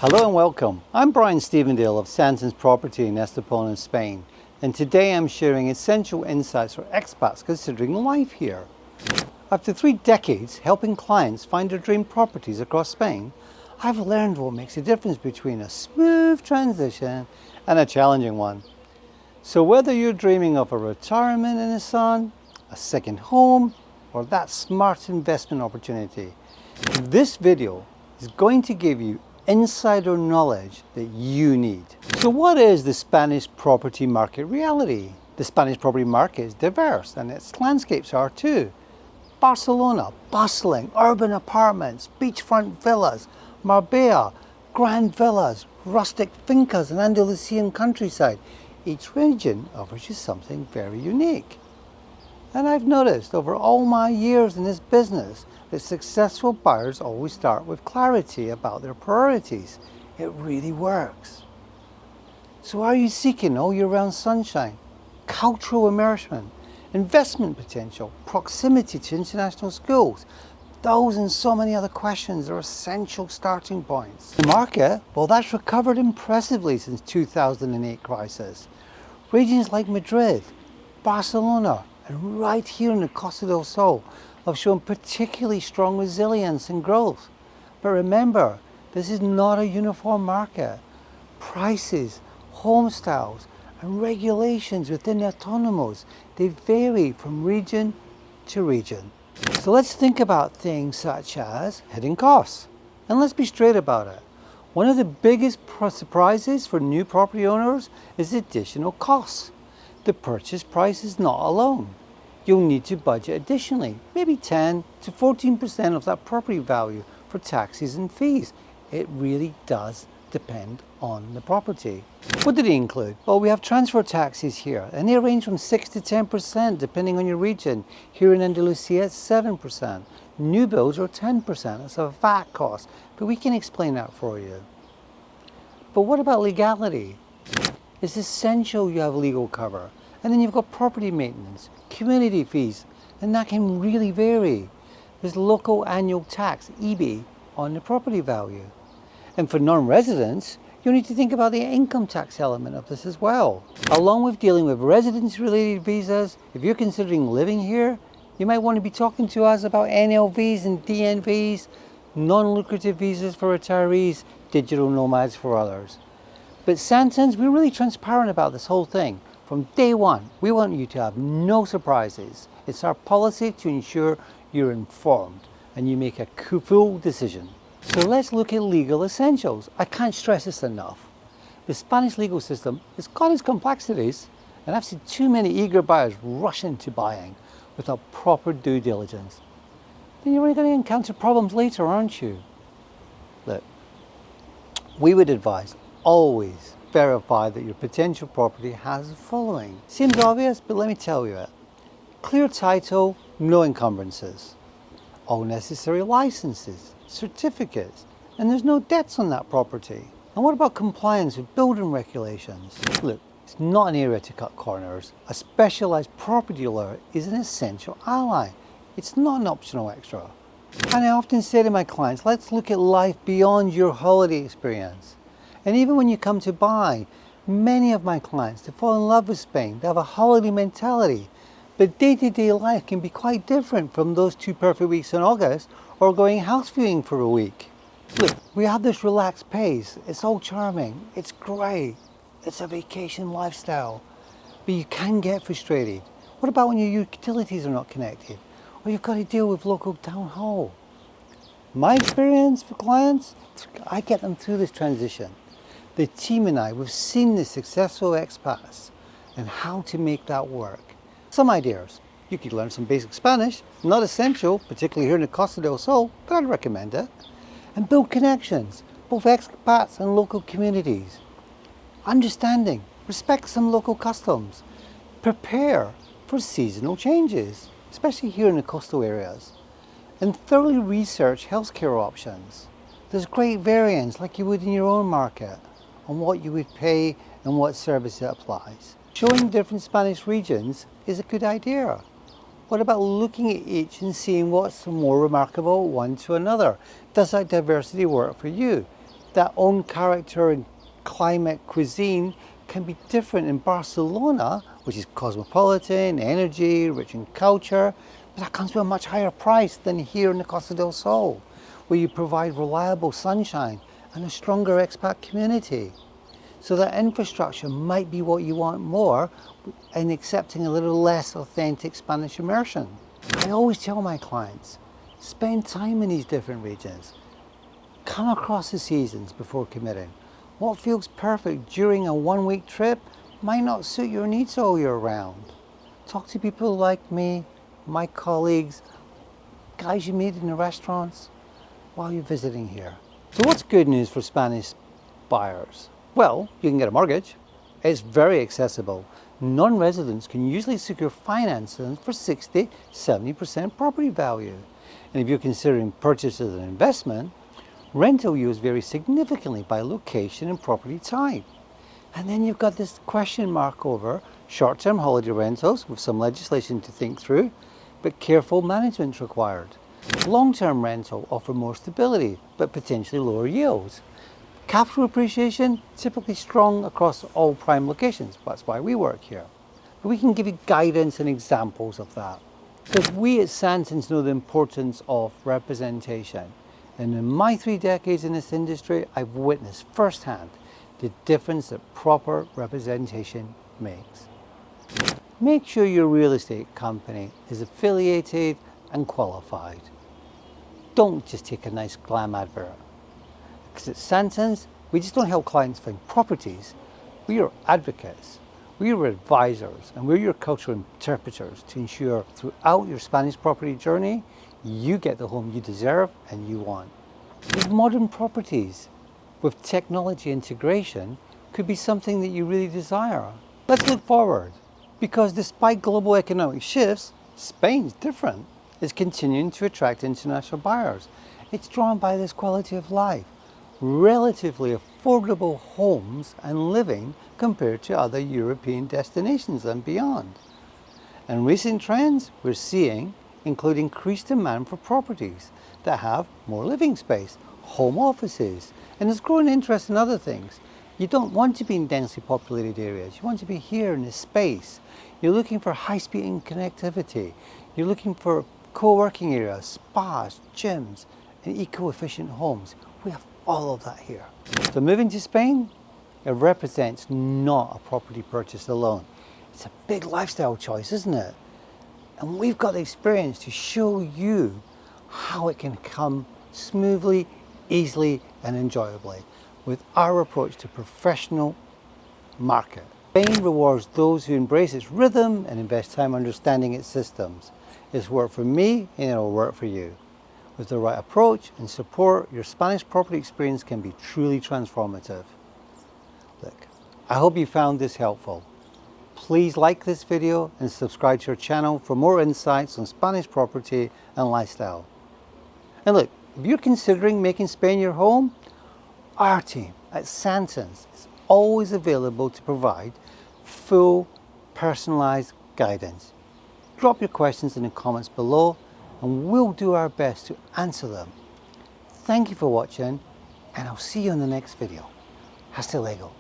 Hello and welcome. I'm Brian Stevendale of Sandtons Property in Estepona, Spain, and today I'm sharing essential insights for expats considering life here. After 3 decades helping clients find their dream properties across Spain, I've learned what makes a difference between a smooth transition and a challenging one. So whether you're dreaming of a retirement in the sun, a second home, or that smart investment opportunity, this video is going to give you insider knowledge that you need. So what is the Spanish property market reality? The Spanish property market is diverse and its landscapes are too. Barcelona, bustling, urban apartments, beachfront villas, Marbella, grand villas, rustic fincas and Andalusian countryside. Each region offers you something very unique. And I've noticed over all my years in this business that successful buyers always start with clarity about their priorities. It really works. So are you seeking all year round sunshine, cultural immersion, investment potential, proximity to international schools? Those and so many other questions are essential starting points. The market, well, that's recovered impressively since 2008 crisis. Regions like Madrid, Barcelona, and right here in the Costa del Sol have shown particularly strong resilience and growth. But remember, this is not a uniform market. Prices, home styles, and regulations within the autonomos, they vary from region to region. So let's think about things such as hidden costs. And let's be straight about it. One of the biggest surprises for new property owners is additional costs. The purchase price is not alone. You'll need to budget additionally, maybe 10 to 14% of that property value for taxes and fees. It really does depend on the property. What did it include? Well, we have transfer taxes here, and they range from 6 to 10% depending on your region. Here in Andalusia, it's 7%. New builds are 10%. It's a VAT cost, but we can explain that for you. But what about legality? It's essential you have legal cover. And then you've got property maintenance, community fees, and that can really vary. There's local annual tax, EB, on the property value. And for non-residents, you'll need to think about the income tax element of this as well. Along with dealing with residence-related visas, if you're considering living here, you might want to be talking to us about NLVs and DNVs, non-lucrative visas for retirees, digital nomads for others. But Sandtons, we're really transparent about this whole thing. From day one, we want you to have no surprises. It's our policy to ensure you're informed and you make a full decision. So let's look at legal essentials. I can't stress this enough. The Spanish legal system has got its complexities, and I've seen too many eager buyers rush into buying without proper due diligence. Then you're only going to encounter problems later, aren't you? Look, we would advise always verify that your potential property has the following. Seems obvious, but let me tell you it. Clear title, no encumbrances. All necessary licenses, certificates, and there's no debts on that property. And what about compliance with building regulations? Look, it's not an area to cut corners. A specialized property lawyer is an essential ally. It's not an optional extra. And I often say to my clients, let's look at life beyond your holiday experience. And even when you come to buy, many of my clients, they fall in love with Spain. They have a holiday mentality. But day-to-day life can be quite different from those 2 perfect weeks in August or going house viewing for a week. Look, we have this relaxed pace. It's all charming. It's great. It's a vacation lifestyle. But you can get frustrated. What about when your utilities are not connected? Or you've got to deal with local town hall? My experience for clients, I get them through this transition. The team and I, we've seen the successful expats and how to make that work. Some ideas. You could learn some basic Spanish, not essential, particularly here in the Costa del Sol, but I'd recommend it. And build connections, both expats and local communities. Understanding, respect some local customs. Prepare for seasonal changes, especially here in the coastal areas. And thoroughly research healthcare options. There's great variance, like you would in your own market, on what you would pay and what service it applies. Showing different Spanish regions is a good idea. What about looking at each and seeing what's more remarkable one to another? Does that diversity work for you? that own character and climate cuisine can be different in Barcelona, which is cosmopolitan, energy, rich in culture, but that comes with a much higher price than here in the Costa del Sol, where you provide reliable sunshine and a stronger expat community. So that infrastructure might be what you want more in accepting a little less authentic Spanish immersion. I always tell my clients, spend time in these different regions. Come across the seasons before committing. What feels perfect during a one-week trip might not suit your needs all year round. Talk to people like me, my colleagues, guys you meet in the restaurants while you're visiting here. So what's good news for Spanish buyers? Well, you can get a mortgage. It's very accessible. Non-residents can usually secure financing for 60–70% property value. And if you're considering purchase as an investment, rental yields vary significantly by location and property type. And then you've got this question mark over short-term holiday rentals with some legislation to think through, but careful management required. Long-term rental offer more stability, but potentially lower yields. Capital appreciation, typically strong across all prime locations. That's why we work here. But we can give you guidance and examples of that. Because we at Sandtons know the importance of representation. And in my 3 decades in this industry, I've witnessed firsthand the difference that proper representation makes. Make sure your real estate company is affiliated and qualified. Don't just take a nice glam advert. Because at Sandtons, we just don't help clients find properties. We are advocates, we are advisors, and we're your cultural interpreters to ensure throughout your Spanish property journey, you get the home you deserve and you want. With modern properties, with technology integration, could be something that you really desire. Let's look forward, because despite global economic shifts, Spain's different. It's continuing to attract international buyers. It's drawn by this quality of life. Relatively affordable homes and living compared to other European destinations and beyond. And recent trends we're seeing include increased demand for properties that have more living space, home offices, and there's growing interest in other things. You don't want to be in densely populated areas. You want to be here in this space. You're looking for high-speed connectivity. You're looking for co-working areas, spas, gyms, and eco-efficient homes. We have all of that here. So moving to Spain, it represents not a property purchase alone. It's a big lifestyle choice, isn't it? And we've got the experience to show you how it can come smoothly, easily, and enjoyably with our approach to professional market. Spain rewards those who embrace its rhythm and invest time understanding its systems. It's worked for me and it'll work for you. With the right approach and support, your Spanish property experience can be truly transformative. Look, I hope you found this helpful. Please like this video and subscribe to our channel for more insights on Spanish property and lifestyle. And look, if you're considering making Spain your home, our team at Sandtons is always available to provide full, personalized guidance. Drop your questions in the comments below and we'll do our best to answer them. Thank you for watching and I'll see you in the next video. Hasta luego.